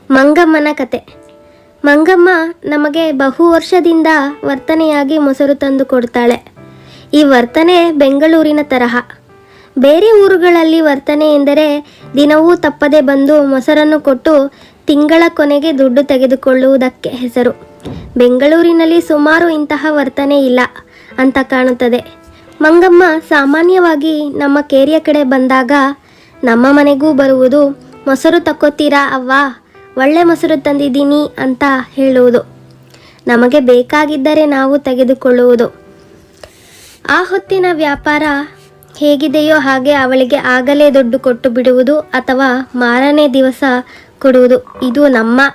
ಮಂಗಮ್ಮನ ಕತೆ. ಮಂಗಮ್ಮ ನಮಗೆ ಬಹು ವರ್ಷದಿಂದ ವರ್ತನೆಯಾಗಿ ಮೊಸರು ತಂದು ಕೊಡ್ತಾಳೆ. ಈ ವರ್ತನೆ ಬೆಂಗಳೂರಿನ ತರಹ. ಬೇರೆ ಊರುಗಳಲ್ಲಿ ವರ್ತನೆ ಎಂದರೆ ದಿನವೂ ತಪ್ಪದೆ ಬಂದು ಮೊಸರನ್ನು ಕೊಟ್ಟು ತಿಂಗಳ ಕೊನೆಗೆ ದುಡ್ಡು ತೆಗೆದುಕೊಳ್ಳುವುದಕ್ಕೆ ಹೆಸರು. ಬೆಂಗಳೂರಿನಲ್ಲಿ ಸುಮಾರು ಇಂತಹ ವರ್ತನೆ ಇಲ್ಲ ಅಂತ ಕಾಣುತ್ತದೆ. ಮಂಗಮ್ಮ ಸಾಮಾನ್ಯವಾಗಿ ನಮ್ಮ ಕೇರಿಯ ಕಡೆ ಬಂದಾಗ ನಮ್ಮ ಮನೆಗೂ ಬರುವುದು. ಮೊಸರು ತಕ್ಕೋತೀರಾ ಅವ್ವ, ಒಳ್ಳೆ ಮೊಸರು ತಂದಿದ್ದೀನಿ ಅಂತ ಹೇಳುವುದು. ನಮಗೆ ಬೇಕಾಗಿದ್ದರೆ ನಾವು ತೆಗೆದುಕೊಳ್ಳುವುದು. ಆ ಹೊತ್ತಿನ ವ್ಯಾಪಾರ ಹೇಗಿದೆಯೋ ಹಾಗೆ ಅವಳಿಗೆ ಆಗಲೇ ದುಡ್ಡು ಕೊಟ್ಟು ಬಿಡುವುದು ಅಥವಾ ಮಾರನೇ ದಿವಸ ಕೊಡುವುದು. ಇದು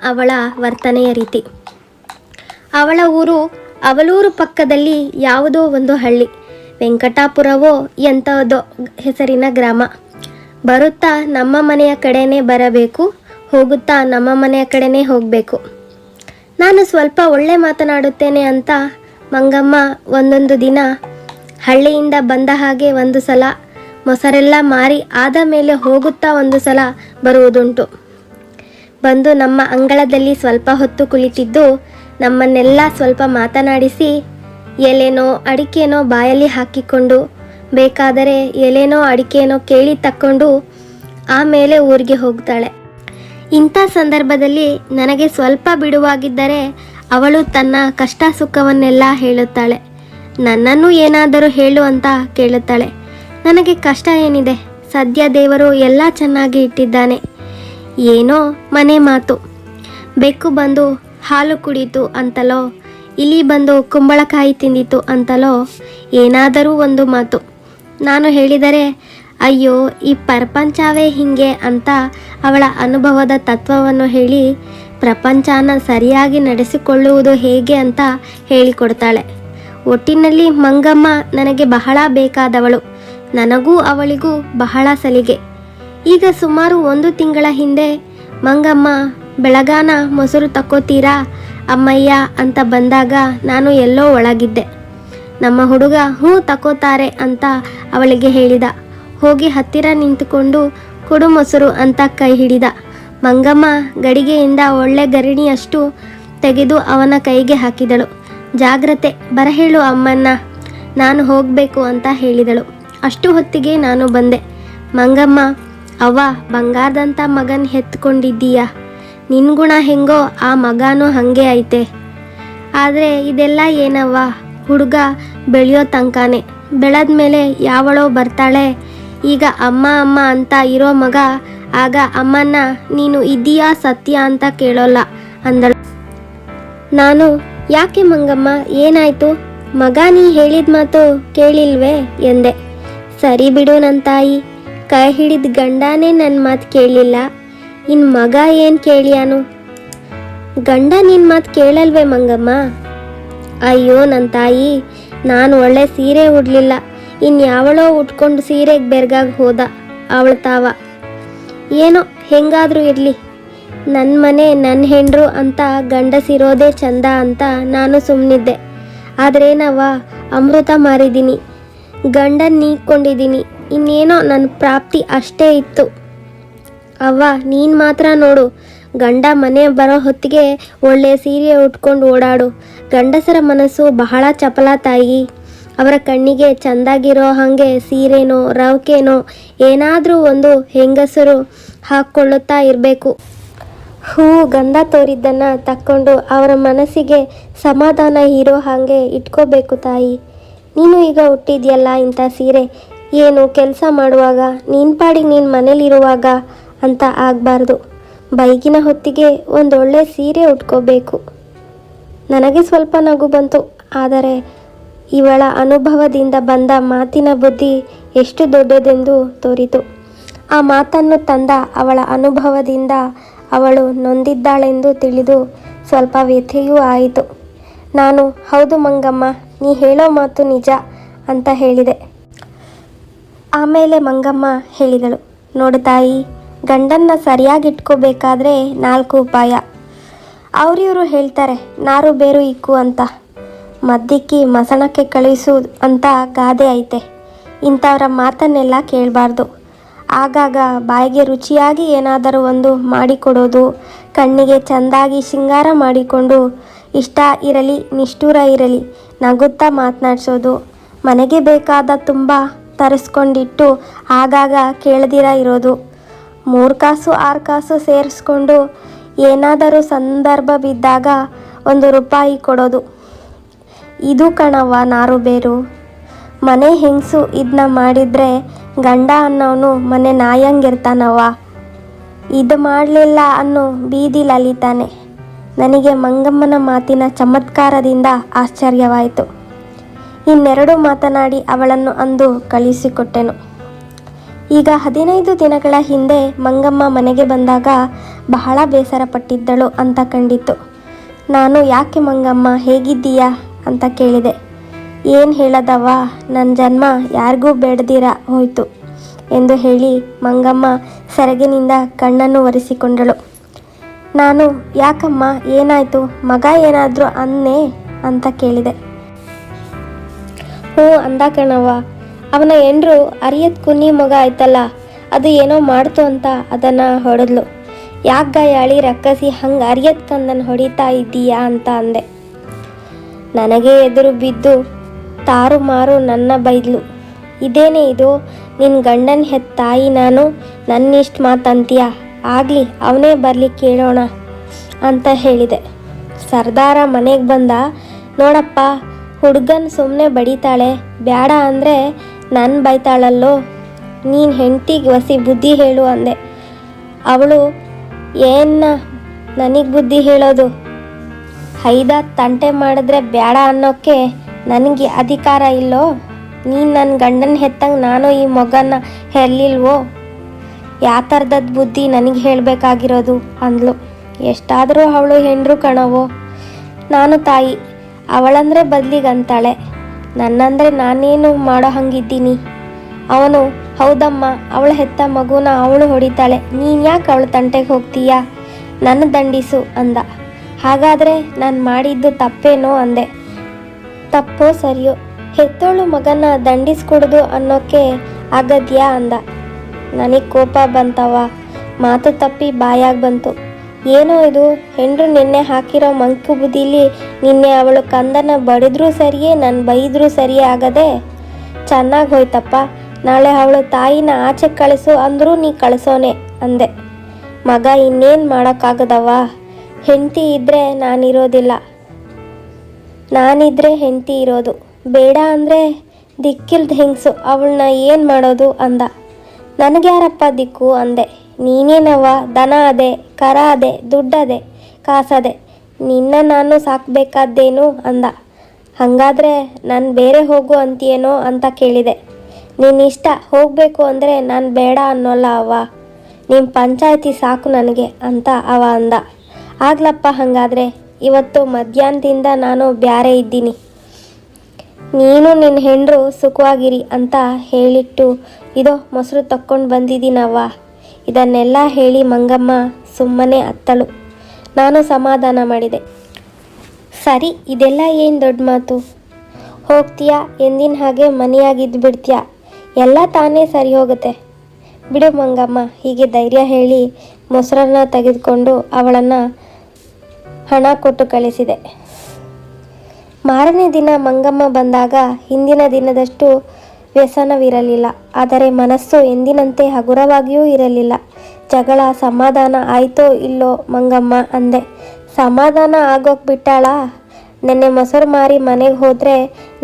ಅವಳ ವರ್ತನೆಯ ರೀತಿ. ಅವಳ ಊರು ಅವಲೂರು ಪಕ್ಕದಲ್ಲಿ ಯಾವುದೋ ಒಂದು ಹಳ್ಳಿ, ವೆಂಕಟಾಪುರವೋ ಎಂಥದೋ ಹೆಸರಿನ ಗ್ರಾಮ. ಬರುತ್ತಾ ನಮ್ಮ ಮನೆಯ ಕಡೆನೇ ಬರಬೇಕು, ಹೋಗುತ್ತಾ ನಮ್ಮ ಮನೆಯ ಕಡೆನೇ ಹೋಗಬೇಕು. ನಾನು ಸ್ವಲ್ಪ ಒಳ್ಳೆ ಮಾತನಾಡುತ್ತೇನೆ ಅಂತ ಮಂಗಮ್ಮ ಒಂದೊಂದು ದಿನ ಹಳ್ಳಿಯಿಂದ ಬಂದ ಹಾಗೆ ಒಂದು ಸಲ ಮೊಸರೆಲ್ಲ ಮಾರಿ ಆದ ಮೇಲೆ ಹೋಗುತ್ತಾ ಒಂದು ಸಲ ಬರುವುದುಂಟು. ಬಂದು ನಮ್ಮ ಅಂಗಳದಲ್ಲಿ ಸ್ವಲ್ಪ ಹೊತ್ತು ಕುಳಿತಿದ್ದು ನಮ್ಮನ್ನೆಲ್ಲ ಸ್ವಲ್ಪ ಮಾತನಾಡಿಸಿ ಎಲೆನೋ ಅಡಿಕೆನೋ ಬಾಯಲ್ಲಿ ಹಾಕಿಕೊಂಡು, ಬೇಕಾದರೆ ಎಲೆನೋ ಅಡಿಕೆನೋ ಕೇಳಿ ತಕ್ಕೊಂಡು ಆಮೇಲೆ ಊರಿಗೆ ಹೋಗ್ತಾಳೆ. ಇಂಥ ಸಂದರ್ಭದಲ್ಲಿ ನನಗೆ ಸ್ವಲ್ಪ ಬಿಡುವಾಗಿದ್ದರೆ ಅವಳು ತನ್ನ ಕಷ್ಟ ಸುಖವನ್ನೆಲ್ಲ ಹೇಳುತ್ತಾಳೆ. ನನ್ನನ್ನು ಏನಾದರೂ ಹೇಳು ಅಂತ ಕೇಳುತ್ತಾಳೆ. ನನಗೆ ಕಷ್ಟ ಏನಿದೆ, ಸದ್ಯ ದೇವರು ಎಲ್ಲ ಚೆನ್ನಾಗಿ ಇಟ್ಟಿದ್ದಾನೆ. ಏನೋ ಮನೆ ಮಾತು, ಬೆಕ್ಕು ಬಂದು ಹಾಲು ಕುಡಿತು ಅಂತಲೋ, ಇಲಿ ಬಂದು ಕುಂಬಳಕಾಯಿ ತಿಂದಿತು ಅಂತಲೋ ಏನಾದರೂ ಒಂದು ಮಾತು. ನಾನು ಹೇಳಿದರೆ ಅಯ್ಯೋ ಈ ಪ್ರಪಂಚವೇ ಹೀಗೆ ಅಂತ ಅವಳ ಅನುಭವದ ತತ್ವವನ್ನು ಹೇಳಿ ಪ್ರಪಂಚನ ಸರಿಯಾಗಿ ನಡೆಸಿಕೊಳ್ಳುವುದು ಹೇಗೆ ಅಂತ ಹೇಳಿಕೊಡ್ತಾಳೆ. ಒಟ್ಟಿನಲ್ಲಿ ಮಂಗಮ್ಮ ನನಗೆ ಬಹಳ ಬೇಕಾದವಳು. ನನಗೂ ಅವಳಿಗೂ ಬಹಳ ಸಲಿಗೆ. ಈಗ ಸುಮಾರು 1 ತಿಂಗಳ ಹಿಂದೆ ಮಂಗಮ್ಮ ಬೆಳಗಾನ ಮೊಸರು ತಕ್ಕೋತೀರಾ ಅಮ್ಮಯ್ಯ ಅಂತ ಬಂದಾಗ ನಾನು ಎಲ್ಲೋ ಒಳಗಿದ್ದೆ. ನಮ್ಮ ಹುಡುಗ ಹ್ಞೂ ತಕ್ಕೋತಾರೆ ಅಂತ ಅವಳಿಗೆ ಹೇಳಿದ. ಹೋಗಿ ಹತ್ತಿರ ನಿಂತುಕೊಂಡು ಕೊಡು ಮೊಸರು ಅಂತ ಕೈ ಹಿಡಿದ. ಮಂಗಮ್ಮ ಗಡಿಗೆಯಿಂದ ಒಳ್ಳೆ ಗರಿಣಿಯಷ್ಟು ತೆಗೆದು ಅವನ ಕೈಗೆ ಹಾಕಿದಳು. ಜಾಗ್ರತೆ, ಬರಹೇಳು ಅಮ್ಮನ್ನ, ನಾನು ಹೋಗಬೇಕು ಅಂತ ಹೇಳಿದಳು. ಅಷ್ಟು ಹೊತ್ತಿಗೆ ನಾನು ಬಂದೆ. ಮಂಗಮ್ಮ, ಅವ್ವ ಬಂಗಾರದಂಥ ಮಗನ ಹೆತ್ಕೊಂಡಿದ್ದೀಯ, ನಿನ್ನ ಗುಣ ಹೆಂಗೋ ಆ ಮಗನೂ ಹಾಗೆ ಐತೆ. ಆದರೆ ಇದೆಲ್ಲ ಏನವ್ವ, ಹುಡುಗ ಬೆಳೆಯೋ ತನಕನೇ, ಬೆಳೆದ್ಮೇಲೆ ಯಾವಳೋ ಬರ್ತಾಳೆ. ಈಗ ಅಮ್ಮ ಅಮ್ಮ ಅಂತ ಇರೋ ಮಗ ಆಗ ಅಮ್ಮನ್ನ ನೀನು ಇದೀಯಾ ಸತ್ಯ ಅಂತ ಕೇಳೋಲ್ಲ ಅಂದಳು. ನಾನು ಯಾಕೆ ಮಂಗಮ್ಮ, ಏನಾಯ್ತು? ಮಗ ನೀ ಹೇಳಿದ ಮಾತು ಕೇಳಿಲ್ವೇ ಎಂದೆ. ಸರಿ ಬಿಡು ನನ್ನ ತಾಯಿ, ಕೈ ಹಿಡಿದ ಗಂಡನೇ ನನ್ನ ಮಾತು ಕೇಳಲಿಲ್ಲ, ಇನ್ನು ಮಗ ಏನು ಕೇಳಿಯಾನು? ಗಂಡ ನಿನ್ನ ಮಾತು ಕೇಳಲ್ವೇ ಮಂಗಮ್ಮ? ಅಯ್ಯೋ ನನ್ನ ತಾಯಿ, ನಾನು ಒಳ್ಳೆ ಸೀರೆ ಉಡ್ಲಿಲ್ಲ, ಇನ್ಯಾವಳೋ ಉಟ್ಕೊಂಡು ಸೀರೆಗೆ ಬೆರ್ಗಾಗಿ ಹೋದ ಅವಳ ತಾವ. ಏನೋ ಹೆಂಗಾದರೂ ಇರಲಿ, ನನ್ನ ಮನೆ ನನ್ನ ಹೆಂಡ್ರು ಅಂತ ಗಂಡಸಿರೋದೇ ಚಂದ ಅಂತ ನಾನು ಸುಮ್ಮನಿದ್ದೆ. ಆದ್ರೇನವ್ವ, ಅಮೃತ ಮಾರಿದ್ದೀನಿ, ಗಂಡನ ನೀಕೊಂಡಿದ್ದೀನಿ, ಇನ್ನೇನೋ ನನ್ನ ಪ್ರಾಪ್ತಿ ಅಷ್ಟೇ ಇತ್ತು. ಅವ್ವ ನೀನು ಮಾತ್ರ ನೋಡು, ಗಂಡ ಮನೆ ಬರೋ ಹೊತ್ತಿಗೆ ಒಳ್ಳೆ ಸೀರೆ ಉಟ್ಕೊಂಡು ಓಡಾಡು. ಗಂಡಸರ ಮನಸ್ಸು ಬಹಳ ಚಪಲ ತಾಯಿ, ಅವರ ಕಣ್ಣಿಗೆ ಚೆಂದಾಗಿರೋ ಹಾಗೆ ಸೀರೆನೋ ರವ್ಕೆನೋ ಏನಾದರೂ ಒಂದು ಹೆಂಗಸರು ಹಾಕ್ಕೊಳ್ಳುತ್ತಾ ಇರಬೇಕು. ಹೂ ಗಂಧ ತೋರಿದ್ದನ್ನು ತಕ್ಕೊಂಡು ಅವರ ಮನಸ್ಸಿಗೆ ಸಮಾಧಾನ ಇರೋ ಹಾಗೆ ಇಟ್ಕೋಬೇಕು ತಾಯಿ. ನೀನು ಈಗ ಹುಟ್ಟಿದ್ಯಲ್ಲ ಇಂಥ ಸೀರೆ, ಏನು ಕೆಲಸ ಮಾಡುವಾಗ ನೀನು ಪಾಡಿಗೆ ನೀನು ಮನೇಲಿರುವಾಗ ಅಂತ ಆಗಬಾರ್ದು. ಬೈಗಿನ ಹೊತ್ತಿಗೆ ಒಂದೊಳ್ಳೆ ಸೀರೆ ಉಟ್ಕೋಬೇಕು. ನನಗೆ ಸ್ವಲ್ಪ ನಗು ಬಂತು. ಆದರೆ ಇವಳ ಅನುಭವದಿಂದ ಬಂದ ಮಾತಿನ ಬುದ್ಧಿ ಎಷ್ಟು ದೊಡ್ಡದೆಂದು ತೋರಿತು. ಆ ಮಾತನ್ನು ತಂದ ಅವಳ ಅನುಭವದಿಂದ ಅವಳು ನೊಂದಿದ್ದಾಳೆಂದು ತಿಳಿದು ಸ್ವಲ್ಪ ವ್ಯಥೆಯೂ ಆಯಿತು. ನಾನು ಹೌದು ಮಂಗಮ್ಮ, ನೀ ಹೇಳೋ ಮಾತು ನಿಜ ಅಂತ ಹೇಳಿದೆ. ಆಮೇಲೆ ಮಂಗಮ್ಮ ಹೇಳಿದಳು, ನೋಡು ತಾಯಿ, ಗಂಡನ್ನ ಸರಿಯಾಗಿಟ್ಕೋಬೇಕಾದ್ರೆ 4 ಉಪಾಯ. ಅವರಿವರು ಹೇಳ್ತಾರೆ ನಾರು ಬೇರು ಇಕ್ಕು ಅಂತ, ಮದ್ದಿಕ್ಕಿ ಮಸಣಕ್ಕೆ ಕಳಿಸು ಅಂತ ಗಾದೆ ಐತೆ. ಇಂಥವ್ರ ಮಾತನ್ನೆಲ್ಲ ಕೇಳಬಾರ್ದು. ಆಗಾಗ ಬಾಯಿಗೆ ರುಚಿಯಾಗಿ ಏನಾದರೂ ಒಂದು ಮಾಡಿಕೊಡೋದು, ಕಣ್ಣಿಗೆ ಚೆಂದಾಗಿ ಶೃಂಗಾರ ಮಾಡಿಕೊಂಡು ಇಷ್ಟ ಇರಲಿ ನಿಷ್ಠೂರ ಇರಲಿ ನಗುತ್ತಾ ಮಾತನಾಡಿಸೋದು, ಮನೆಗೆ ಬೇಕಾದ ತುಂಬ ತರಿಸ್ಕೊಂಡಿಟ್ಟು ಆಗಾಗ ಕೇಳದಿರ ಇರೋದು, 3 ಕಾಸು 6 ಕಾಸು ಸೇರಿಸ್ಕೊಂಡು ಏನಾದರೂ ಸಂದರ್ಭ ಬಿದ್ದಾಗ 1 ರೂಪಾಯಿ ಕೊಡೋದು. ಇದು ಕಣವ್ವ ನಾರು ಬೇರು. ಮನೆ ಹೆಂಗಸು ಇದನ್ನ ಮಾಡಿದರೆ ಗಂಡ ಅನ್ನೋನು ಮನೆ ನಾಯಂಗಿರ್ತಾನವ್ವ. ಇದು ಮಾಡಲಿಲ್ಲ ಅನ್ನೋ ಬೀದಿಲಿ ಅಲಿತಾನೆ. ನನಗೆ ಮಂಗಮ್ಮನ ಮಾತಿನ ಚಮತ್ಕಾರದಿಂದ ಆಶ್ಚರ್ಯವಾಯಿತು. ಇನ್ನೆರಡು ಮಾತನಾಡಿ ಅವಳನ್ನು ಅಂದು ಕಳಿಸಿಕೊಟ್ಟೆನು. ಈಗ 15 ದಿನಗಳ ಹಿಂದೆ ಮಂಗಮ್ಮ ಮನೆಗೆ ಬಂದಾಗ ಬಹಳ ಬೇಸರಪಟ್ಟಿದ್ದಳು ಅಂತ ಕಂಡಿತ್ತು. ನಾನು ಯಾಕೆ ಮಂಗಮ್ಮ ಹೇಗಿದ್ದೀಯಾ ಅಂತ ಕೇಳಿದೆ. ಏನು ಹೇಳದವ್ವ, ನನ್ನ ಜನ್ಮ ಯಾರಿಗೂ ಬೇಡದಿರ ಹೋಯಿತು ಎಂದು ಹೇಳಿ ಮಂಗಮ್ಮ ಸೆರಗಿನಿಂದ ಕಣ್ಣನ್ನು ಒರೆಸಿಕೊಂಡಳು. ನಾನು ಯಾಕಮ್ಮ ಏನಾಯಿತು, ಮಗ ಏನಾದರೂ ಅನ್ನೇ ಅಂತ ಕೇಳಿದೆ. ಹ್ಞೂ ಅಂದ ಕಣವ್ವ, ಅವನ ಹೆಂಡ್ರು ಅರಿಯತ್ ಕುನ್ನಿ ಮಗ ಆಯ್ತಲ್ಲ, ಅದು ಏನೋ ಮಾಡ್ತು ಅಂತ ಅದನ್ನು ಹೊಡೆದ್ಲು. ಯಾಕ ಯಾಳಿ ರಕ್ಕಸಿ ಹಂಗೆ ಅರಿಯತ್ ಕಂದನ್ನು ಹೊಡಿತಾ ಇದ್ದೀಯಾ ಅಂತ ಅಂದೆ. ನನಗೆ ಎದುರು ಬಿದ್ದು ತಾರು ಮಾರು ನನ್ನ ಬೈದ್ಲು. ಇದೇನೇ ಇದು, ನಿನ್ನ ಗಂಡನ ಹೆತ್ತ ತಾಯಿ ನಾನು, ನನ್ನಿಷ್ಟು ಮಾತಂತೀಯ, ಆಗಲಿ ಅವನೇ ಬರಲಿ ಕೇಳೋಣ ಅಂತ ಹೇಳಿದೆ. ಸರ್ದಾರ ಮನೆಗೆ ಬಂದ. ನೋಡಪ್ಪ, ಹುಡುಗನ ಸುಮ್ಮನೆ ಬಡಿತಾಳೆ, ಬೇಡ ಅಂದರೆ ನನ್ನ ಬೈತಾಳಲ್ಲೋ, ನೀನು ಹೆಂಡ್ತಿಗೆ ವಸಿ ಬುದ್ಧಿ ಹೇಳು ಅಂದೆ. ಅವಳು ಏನ್ನ ನನಗೆ ಬುದ್ಧಿ ಹೇಳೋದು, 5 ತಂಟೆ ಮಾಡಿದ್ರೆ ಬೇಡ ಅನ್ನೋಕ್ಕೆ ನನಗೆ ಅಧಿಕಾರ ಇಲ್ಲೋ, ನೀನು ನನ್ನ ಗಂಡನ ಹೆತ್ತಂಗೆ ನಾನು ಈ ಮಗನ ಹೆರ್ಲಿಲ್ವೋ, ಯಾವ ಥರದದ್ದು ಬುದ್ಧಿ ನನಗೆ ಹೇಳಬೇಕಾಗಿರೋದು ಅಂದ್ಲು. ಎಷ್ಟಾದರೂ ಅವಳು ಹೆಂಡ್ರು ಕಣವೋ, ನಾನು ತಾಯಿ, ಅವಳಂದರೆ ಬದಲಿಗಂತಾಳೆ, ನನ್ನಂದರೆ ನಾನೇನು ಮಾಡೋ ಹಂಗಿದ್ದೀನಿ. ಅವನು ಹೌದಮ್ಮ, ಅವಳ ಹೆತ್ತ ಮಗುನ ಅವಳು ಹೊಡಿತಾಳೆ, ನೀನು ಯಾಕೆ ಅವಳ ತಂಟೆಗೆ ಹೋಗ್ತೀಯಾ, ನನ್ನ ದಂಡಿಸು ಅಂದ. ಹಾಗಾದರೆ ನಾನು ಮಾಡಿದ್ದು ತಪ್ಪೇನೋ ಅಂದೆ. ತಪ್ಪೋ ಸರಿಯೋ, ಹೆತ್ತೋಳು ಮಗನ ದಂಡಿಸ್ಕೊಡ್ದು ಅನ್ನೋಕ್ಕೆ ಆಗದ್ಯಾ ಅಂದ. ನನಗೆ ಕೋಪ ಬಂತವ, ಮಾತು ತಪ್ಪಿ ಬಾಯಾಗಿ ಬಂತು. ಏನೋ ಇದು, ಹೆಂಡ್ರು ನಿನ್ನೆ ಹಾಕಿರೋ ಮಂಕು ಬುದ್ಧಿಲಿ ನಿನ್ನೆ ಅವಳು ಕಂದನ ಬಡಿದ್ರೂ ಸರಿಯೇ ನನ್ನ ಬೈದ್ರೂ ಸರಿಯೇ ಆಗದೆ ಚೆನ್ನಾಗಿ ಹೋಯ್ತಪ್ಪ. ನಾಳೆ ಅವಳು ತಾಯಿನ ಆಚೆ ಕಳಿಸು ಅಂದರೂ ನೀ ಕಳಿಸೋನೆ ಅಂದೆ. ಮಗ ಇನ್ನೇನು ಮಾಡೋಕ್ಕಾಗದವ, ಹೆಂಡತಿ ಇದ್ದರೆ ನಾನಿರೋದಿಲ್ಲ, ನಾನಿದ್ರೆ ಹೆಂಡತಿ ಇರೋದು, ಬೇಡ ಅಂದರೆ ದಿಕ್ಕಿಲ್ದ ಹೆಂಗಸು, ಅವಳನ್ನ ಏನು ಮಾಡೋದು ಅಂದ. ನನಗ್ಯಾರಪ್ಪ ದಿಕ್ಕು ಅಂದೆ. ನೀನೇನವ್ವ, ದನ ಅದೆ, ಕರ ಅದೆ, ದುಡ್ಡದೆ, ಕಾಸದೆ, ನಿನ್ನ ನಾನು ಸಾಕಬೇಕಾದ್ದೇನು ಅಂದ. ಹಾಗಾದರೆ ನಾನು ಬೇರೆ ಹೋಗು ಅಂತೀಯೇನೋ ಅಂತ ಕೇಳಿದೆ. ನಿನ್ನಿಷ್ಟ, ಹೋಗಬೇಕು ಅಂದರೆ ನಾನು ಬೇಡ ಅನ್ನೋಲ್ಲ ಅವ್ವ, ನಿಮ್ಮ ಪಂಚಾಯತಿ ಸಾಕು ನನಗೆ ಅಂತ ಅವ ಅಂದ. ಆಗ್ಲಪ್ಪ, ಹಾಗಾದರೆ ಇವತ್ತು ಮಧ್ಯಾಹ್ನದಿಂದ ನಾನು ಬ್ಯಾರೆ ಇದ್ದೀನಿ, ನೀನು ನಿನ್ನ ಹೆಂಡ್ರು ಸುಖವಾಗಿರಿ ಅಂತ ಹೇಳಿಟ್ಟು ಇದೋ ಮೊಸರು ತಕ್ಕೊಂಡು ಬಂದಿದ್ದೀನವ್ವ. ಇದನ್ನೆಲ್ಲ ಹೇಳಿ ಮಂಗಮ್ಮ ಸುಮ್ಮನೆ ಅತ್ತಳು. ನಾನು ಸಮಾಧಾನ ಮಾಡಿದೆ. ಸರಿ, ಇದೆಲ್ಲ ಏನು ದೊಡ್ಡ ಮಾತು, ಹೋಗ್ತೀಯಾ ಎಂದಿನ ಹಾಗೆ ಮನೆಯಾಗಿದ್ದು ಬಿಡ್ತೀಯಾ, ಎಲ್ಲ ತಾನೇ ಸರಿ ಹೋಗುತ್ತೆ ಬಿಡು ಮಂಗಮ್ಮ. ಹೀಗೆ ಧೈರ್ಯ ಹೇಳಿ ಮೊಸರನ್ನ ತೆಗೆದುಕೊಂಡು ಅವಳನ್ನು ಹಣ ಕೊಟ್ಟು ಕಳಿಸಿದೆ. ಮಾರನೇ ದಿನ ಮಂಗಮ್ಮ ಬಂದಾಗ ಹಿಂದಿನ ದಿನದಷ್ಟು ವ್ಯಸನವಿರಲಿಲ್ಲ, ಆದರೆ ಮನಸ್ಸು ಎಂದಿನಂತೆ ಹಗುರವಾಗಿಯೂ ಇರಲಿಲ್ಲ. ಜಗಳ ಸಮಾಧಾನ ಆಯಿತೋ ಇಲ್ಲೋ ಮಂಗಮ್ಮ ಅಂದೆ. ಸಮಾಧಾನ ಆಗೋಕೆ ಬಿಟ್ಟಾಳಾ? ನೆನ್ನೆ ಮೊಸರು ಮಾರಿ ಮನೆಗೆ ಹೋದರೆ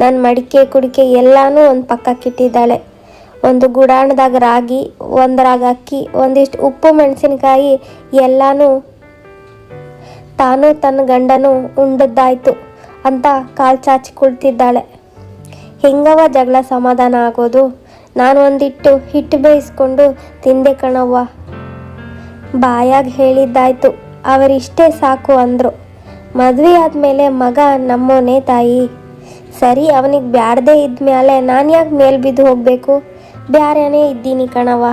ನನ್ನ ಮಡಿಕೆ ಕುಡಿಕೆ ಎಲ್ಲನೂ ಒಂದು ಪಕ್ಕಕ್ಕಿಟ್ಟಿದ್ದಾಳೆ. ಒಂದು ಗುಡಾಣದಾಗ ರಾಗಿ, ಒಂದರಾಗ ಅಕ್ಕಿ, ಒಂದಿಷ್ಟು ಉಪ್ಪು ಮೆಣಸಿನಕಾಯಿ ಎಲ್ಲನೂ ತಾನು ತನ್ನ ಗಂಡನು ಉಂಡದ್ದಾಯ್ತು ಅಂತ ಕಾಲು ಚಾಚಿ ಕುಳಿತಿದ್ದಾಳೆ. ಹೆಂಗವ ಜಗಳ ಸಮಾಧಾನ ಆಗೋದು? ನಾನು ಒಂದಿಟ್ಟು ಹಿಟ್ಟು ಬೇಯಿಸ್ಕೊಂಡು ತಿಂದೆ ಕಣವ್ವ. ಬಾಯಾಗಿ ಹೇಳಿದ್ದಾಯ್ತು, ಅವರಿಷ್ಟೇ ಸಾಕು ಅಂದರು. ಮದುವೆ ಆದಮೇಲೆ ಮಗ ನಮ್ಮೋನೇ ತಾಯಿ. ಸರಿ, ಅವನಿಗೆ ಬ್ಯಾಡದೇ ಇದ್ಮೇಲೆ ನಾನು ಯಾಕೆ ಮೇಲ್ ಬಿದ್ದು ಹೋಗಬೇಕು? ಬ್ಯಾರೇನೇ ಇದ್ದೀನಿ ಕಣವ್ವ.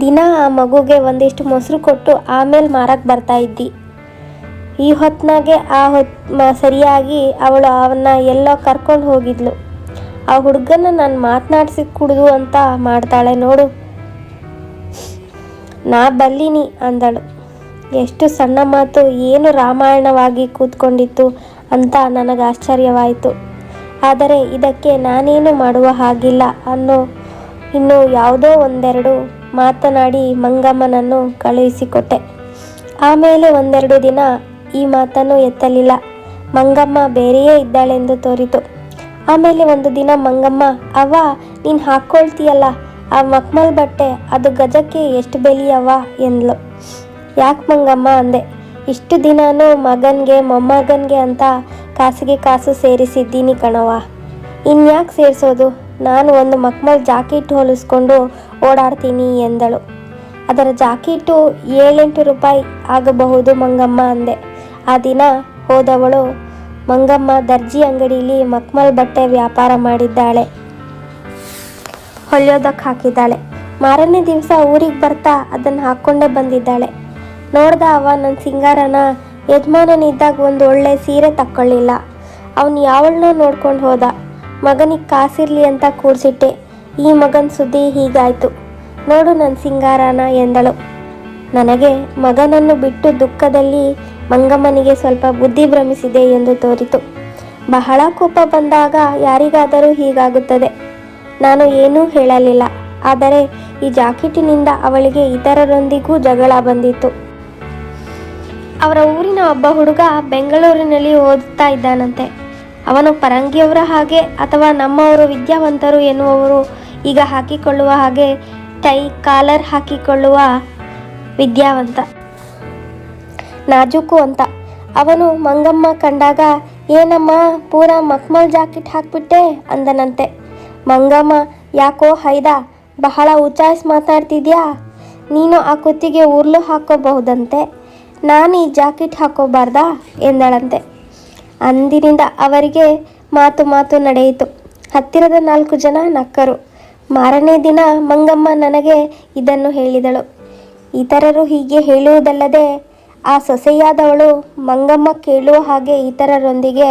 ದಿನ ಆ ಮಗುಗೆ ಒಂದಿಷ್ಟು ಮೊಸರು ಕೊಟ್ಟು ಆಮೇಲೆ ಮಾರಕ್ಕೆ ಬರ್ತಾ ಇದ್ದಿ. ಈ ಹೊತ್ತಿನಾಗೆ ಸರಿಯಾಗಿ ಅವಳು ಅವನ್ನ ಎಲ್ಲೋ ಕರ್ಕೊಂಡು ಹೋಗಿದ್ಲು. ಆ ಹುಡುಗನ ನಾನು ಮಾತನಾಡಿಸಿ ಕುಡ್ದು ಅಂತ ಮಾಡ್ತಾಳೆ ನೋಡು. ನಾ ಬಲ್ಲಿನಿ ಅಂದಳು. ಎಷ್ಟು ಸಣ್ಣ ಮಾತು ಏನು ರಾಮಾಯಣವಾಗಿ ಕೂತ್ಕೊಂಡಿತ್ತು ಅಂತ ನನಗೆ ಆಶ್ಚರ್ಯವಾಯಿತು. ಆದರೆ ಇದಕ್ಕೆ ನಾನೇನು ಮಾಡುವ ಹಾಗಿಲ್ಲ ಅನ್ನೋ ಇನ್ನು ಯಾವುದೋ ಒಂದೆರಡು ಮಾತನಾಡಿ ಮಂಗಮ್ಮನನ್ನು ಕಳುಹಿಸಿಕೊಟ್ಟೆ. ಆಮೇಲೆ ಒಂದೆರಡು ದಿನ ಈ ಮಾತನ್ನು ಎತ್ತಲಿಲ್ಲ. ಮಂಗಮ್ಮ ಬೇರೆಯೇ ಇದ್ದಾಳೆಂದು ತೋರಿತು. ಆಮೇಲೆ ಒಂದು ದಿನ ಮಂಗಮ್ಮ, ಅವ್ವ ನೀನು ಹಾಕ್ಕೊಳ್ತೀಯಲ್ಲ ಆ ಮಕ್ಮಲ್ ಬಟ್ಟೆ, ಅದು ಗಜಕ್ಕೆ ಎಷ್ಟು ಬೆಲೆಯವ್ವ ಎಂದ್ಲು. ಯಾಕೆ ಮಂಗಮ್ಮ ಅಂದೆ. ಇಷ್ಟು ದಿನಾನು ಮಗನಿಗೆ ಮೊಮ್ಮಗನಿಗೆ ಅಂತ ಕಾಸಿಗೆ ಕಾಸು ಸೇರಿಸಿದ್ದೀನಿ ಕಣವ, ಇನ್ಯಾಕೆ ಸೇರಿಸೋದು, ನಾನು ಒಂದು ಮಕ್ಮಲ್ ಜಾಕೆಟ್ ಹೊಲಿಸ್ಕೊಂಡು ಓಡಾಡ್ತೀನಿ ಎಂದಳು. ಅದರ ಜಾಕೆಟು 7-8 ರೂಪಾಯಿ ಆಗಬಹುದು ಮಂಗಮ್ಮ ಅಂದೆ. ಆ ದಿನ ಹೋದವಳು ಮಂಗಮ್ಮ ದರ್ಜಿ ಅಂಗಡಿಯಲ್ಲಿ ಮಕ್ಮಲ್ ಬಟ್ಟೆ ವ್ಯಾಪಾರ ಮಾಡಿದ್ದಾಳೆ, ಹೊಲಿಯೋದಕ್ಕೆ ಹಾಕಿದ್ದಾಳೆ. ಮಾರನೇ ದಿವಸ ಊರಿಗೆ ಬರ್ತಾ ಅದನ್ನು ಹಾಕ್ಕೊಂಡೇ ಬಂದಿದ್ದಾಳೆ. ನೋಡ್ದ ಅವ ನನ್ನ ಸಿಂಗಾರನ ಯಜಮಾನನಿದ್ದಾಗ ಒಂದು ಒಳ್ಳೆ ಸೀರೆ ತಕ್ಕೊಳ್ಳಿಲ್ಲ. ಅವನು ಯಾವಳನ್ನೋ ನೋಡ್ಕೊಂಡು ಹೋದ. ಮಗನಿಗೆ ಕಾಸಿರಲಿ ಅಂತ ಕೂಡಿಸಿಟ್ಟೆ. ಈ ಮಗನ ಸುದ್ದಿ ಹೀಗಾಯಿತು ನೋಡು ನನ್ನ ಸಿಂಗಾರನ ಎಂದಳು. ನನಗೆ ಮಗನನ್ನು ಬಿಟ್ಟು ದುಃಖದಲ್ಲಿ ಮಂಗಮ್ಮನಿಗೆ ಸ್ವಲ್ಪ ಬುದ್ಧಿ ಭ್ರಮಿಸಿದೆ ಎಂದು ತೋರಿತು. ಬಹಳ ಕೋಪ ಬಂದಾಗ ಯಾರಿಗಾದರೂ ಹೀಗಾಗುತ್ತದೆ. ನಾನು ಏನೂ ಹೇಳಲಿಲ್ಲ. ಆದರೆ ಈ ಜಾಕೆಟಿನಿಂದ ಅವಳಿಗೆ ಇತರರೊಂದಿಗೂ ಜಗಳ ಬಂದಿತ್ತು. ಅವರ ಊರಿನ ಒಬ್ಬ ಹುಡುಗ ಬೆಂಗಳೂರಿನಲ್ಲಿ ಓದುತ್ತಾ ಇದ್ದಾನಂತೆ. ಅವನು ಪರಂಗಿಯವರ ಹಾಗೆ ಅಥವಾ ನಮ್ಮವರು ವಿದ್ಯಾವಂತರು ಎನ್ನುವವರು ಈಗ ಹಾಕಿಕೊಳ್ಳುವ ಹಾಗೆ ಟೈ ಕಾಲರ್ ಹಾಕಿಕೊಳ್ಳುವ ವಿದ್ಯಾವಂತ, ನಾಜೂಕು ಅಂತ. ಅವನು ಮಂಗಮ್ಮ ಕಂಡಾಗ, ಏನಮ್ಮ ಪೂರಾ ಮಕ್ಮಲ್ ಜಾಕೆಟ್ ಹಾಕ್ಬಿಟ್ಟೆ ಅಂದನಂತೆ. ಮಂಗಮ್ಮ, ಯಾಕೋ ಹೈದ ಬಹಳ ಉಚಾಯಿಸಿ ಮಾತಾಡ್ತಿದ್ಯಾ, ನೀನು ಆ ಕುತ್ತಿಗೆ ಉರ್ಲು ಹಾಕೋಬಹುದಂತೆ, ನಾನು ಈ ಜಾಕೆಟ್ ಹಾಕೋಬಾರ್ದಾ ಎಂದಳಂತೆ. ಅಂದಿನಿಂದ ಅವರಿಗೆ ಮಾತು ನಡೆಯಿತು. ಹತ್ತಿರದ 4 ಜನ ನಕ್ಕರು. ಮಾರನೇ ದಿನ ಮಂಗಮ್ಮ ನನಗೆ ಇದನ್ನು ಹೇಳಿದಳು. ಇತರರು ಹೀಗೆ ಹೇಳುವುದಲ್ಲದೆ ಆ ಸೊಸೆಯಾದವಳು ಮಂಗಮ್ಮ ಕೇಳುವ ಹಾಗೆ ಇತರರೊಂದಿಗೆ,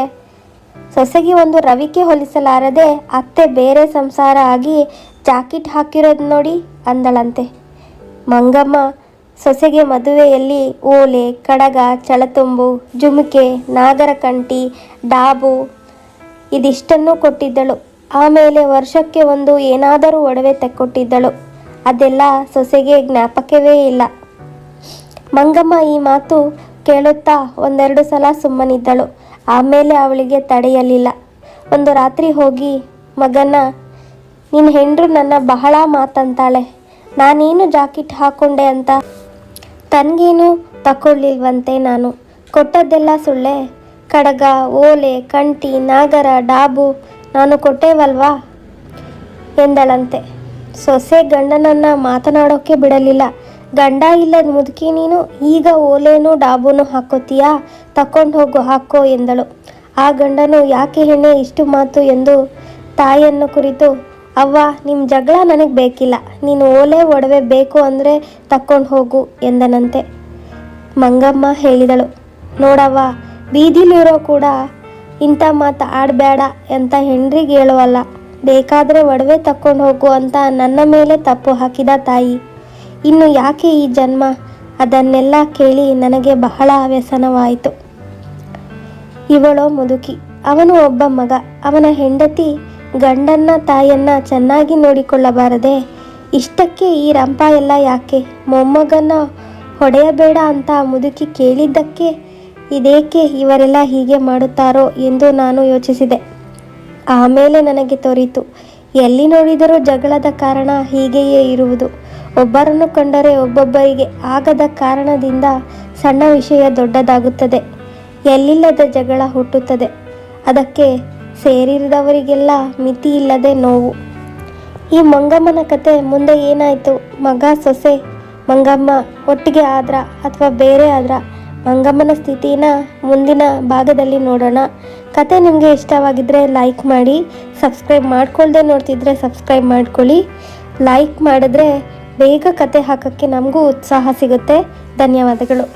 ಸೊಸೆಗೆ ಒಂದು ರವಿಕೆ ಹೊಲಿಸಲಾರದೆ ಅತ್ತೆ ಬೇರೆ ಸಂಸಾರ ಆಗಿ ಜಾಕೆಟ್ ಹಾಕಿರೋದು ನೋಡಿ ಅಂದಳಂತೆ. ಮಂಗಮ್ಮ ಸೊಸೆಗೆ ಮದುವೆಯಲ್ಲಿ ಓಲೆ, ಕಡಗ, ಚಳತುಂಬು, ಜುಮುಕೆ, ನಾಗರಕಂಠಿ, ಡಾಬು ಇದಿಷ್ಟನ್ನು ಕೊಟ್ಟಿದ್ದಳು. ಆಮೇಲೆ ವರ್ಷಕ್ಕೆ ಒಂದು ಏನಾದರೂ ಒಡವೆ ತೆಕ್ಕೊಟ್ಟಿದ್ದಳು. ಅದೆಲ್ಲ ಸೊಸೆಗೆ ಜ್ಞಾಪಕವೇ ಇಲ್ಲ. ಮಂಗಮ್ಮ ಈ ಮಾತು ಕೇಳುತ್ತಾ ಒಂದೆರಡು ಸಲ ಸುಮ್ಮನಿದ್ದಳು. ಆಮೇಲೆ ಅವಳಿಗೆ ತಡೆಯಲಿಲ್ಲ. ಒಂದು ರಾತ್ರಿ ಹೋಗಿ, ಮಗನ ನಿನ್ನ ಹೆಂಡ್ರು ನನ್ನ ಬಹಳ ಮಾತಂತಾಳೆ, ನಾನೇನು ಜಾಕೆಟ್ ಹಾಕ್ಕೊಂಡೆ ಅಂತ ತನಗೇನು ತಗೊಳ್ಳಿಲ್ವಂತೆ, ನಾನು ಕೊಟ್ಟದ್ದೆಲ್ಲ ಸುಳ್ಳೆ, ಕಡಗ, ಓಲೆ, ಕಂಠಿ, ನಾಗರ, ಡಾಬು ನಾನು ಕೊಟ್ಟೇವಲ್ವಾ ಎಂದಳಂತೆ. ಸೊಸೆ ಗಂಡನನ್ನು ಮಾತನಾಡೋಕ್ಕೆ ಬಿಡಲಿಲ್ಲ. ಗಂಡ ಇಲ್ಲದ ಮುದುಕಿ ನೀನು, ಈಗ ಓಲೇನು ಡಾಬುನು ಹಾಕೋತೀಯಾ, ತಕೊಂಡು ಹೋಗು ಹಾಕೋ ಎಂದಳು. ಆ ಗಂಡನು, ಯಾಕೆ ಹೆಣ್ಣೆ ಇಷ್ಟು ಮಾತು ಎಂದು ತಾಯಿಯನ್ನು ಕುರಿತು, ಅವ್ವ ನಿಮ್ಮ ಜಗಳ ನನಗೆ ಬೇಕಿಲ್ಲ, ನೀನು ಓಲೆ ಒಡವೆ ಬೇಕು ಅಂದರೆ ತಕ್ಕೊಂಡು ಹೋಗು ಎಂದನಂತೆ. ಮಂಗಮ್ಮ ಹೇಳಿದಳು, ನೋಡವ್ವ ಬೀದಿಲಿರೋ ಕೂಡ ಇಂಥ ಮಾತು ಆಡಬೇಡ ಅಂತ ಹೆಂಡ್ರಿಗೆ ಹೇಳುವಲ್ಲ, ಬೇಕಾದರೆ ಒಡವೆ ತಕ್ಕೊಂಡು ಹೋಗು ಅಂತ ನನ್ನ ಮೇಲೆ ತಪ್ಪು ಹಾಕಿದ ತಾಯಿ. ಇನ್ನು ಯಾಕೆ ಈ ಜನ್ಮ? ಅದನ್ನೆಲ್ಲ ಕೇಳಿ ನನಗೆ ಬಹಳ ವ್ಯಸನವಾಯಿತು. ಇವಳೋ ಮುದುಕಿ, ಅವನು ಒಬ್ಬ ಮಗ. ಅವನ ಹೆಂಡತಿ ಗಂಡನ್ನ ತಾಯಿಯನ್ನ ಚೆನ್ನಾಗಿ ನೋಡಿಕೊಳ್ಳಬಾರದೆ? ಇಷ್ಟಕ್ಕೆ ಈ ರಂಪ ಎಲ್ಲ ಯಾಕೆ? ಮೊಮ್ಮಗನ ಹೊಡೆಯಬೇಡ ಅಂತ ಮುದುಕಿ ಕೇಳಿದ್ದಕ್ಕೆ ಇದೇಕೆ ಇವರೆಲ್ಲ ಹೀಗೆ ಮಾಡುತ್ತಾರೋ ಎಂದು ನಾನು ಯೋಚಿಸಿದೆ. ಆಮೇಲೆ ನನಗೆ ತೋರಿತು, ಎಲ್ಲಿ ನೋಡಿದರೂ ಜಗಳದ ಕಾರಣ ಹೀಗೆಯೇ ಇರುವುದು. ಒಬ್ಬರನ್ನು ಕಂಡರೆ ಒಬ್ಬೊಬ್ಬರಿಗೆ ಆಗದ ಕಾರಣದಿಂದ ಸಣ್ಣ ವಿಷಯ ದೊಡ್ಡದಾಗುತ್ತದೆ. ಎಲ್ಲಿಲ್ಲದ ಜಗಳ ಹುಟ್ಟುತ್ತದೆ. ಅದಕ್ಕೆ ಸೇರಿದವರಿಗೆಲ್ಲ ಮಿತಿ ಇಲ್ಲದೆ ನೋವು. ಈ ಮಂಗಮ್ಮನ ಕತೆ ಮುಂದೆ ಏನಾಯಿತು? ಮಗ ಸೊಸೆ ಮಂಗಮ್ಮ ಒಟ್ಟಿಗೆ ಆದ್ರ ಅಥವಾ ಬೇರೆ ಆದ್ರ? ಮಂಗಮ್ಮನ ಸ್ಥಿತಿನ ಮುಂದಿನ ಭಾಗದಲ್ಲಿ ನೋಡೋಣ. ಕತೆ ನಿಮಗೆ ಇಷ್ಟವಾಗಿದ್ದರೆ ಲೈಕ್ ಮಾಡಿ, ಸಬ್ಸ್ಕ್ರೈಬ್ ಮಾಡ್ಕೊಳ್ದೆ ನೋಡ್ತಿದ್ರೆ ಸಬ್ಸ್ಕ್ರೈಬ್ ಮಾಡ್ಕೊಳ್ಳಿ. ಲೈಕ್ ಮಾಡಿದ್ರೆ ಬೇಗ ಕತೆ ಹಾಕೋಕ್ಕೆ ನಮಗೂ ಉತ್ಸಾಹ ಸಿಗುತ್ತೆ. ಧನ್ಯವಾದಗಳು.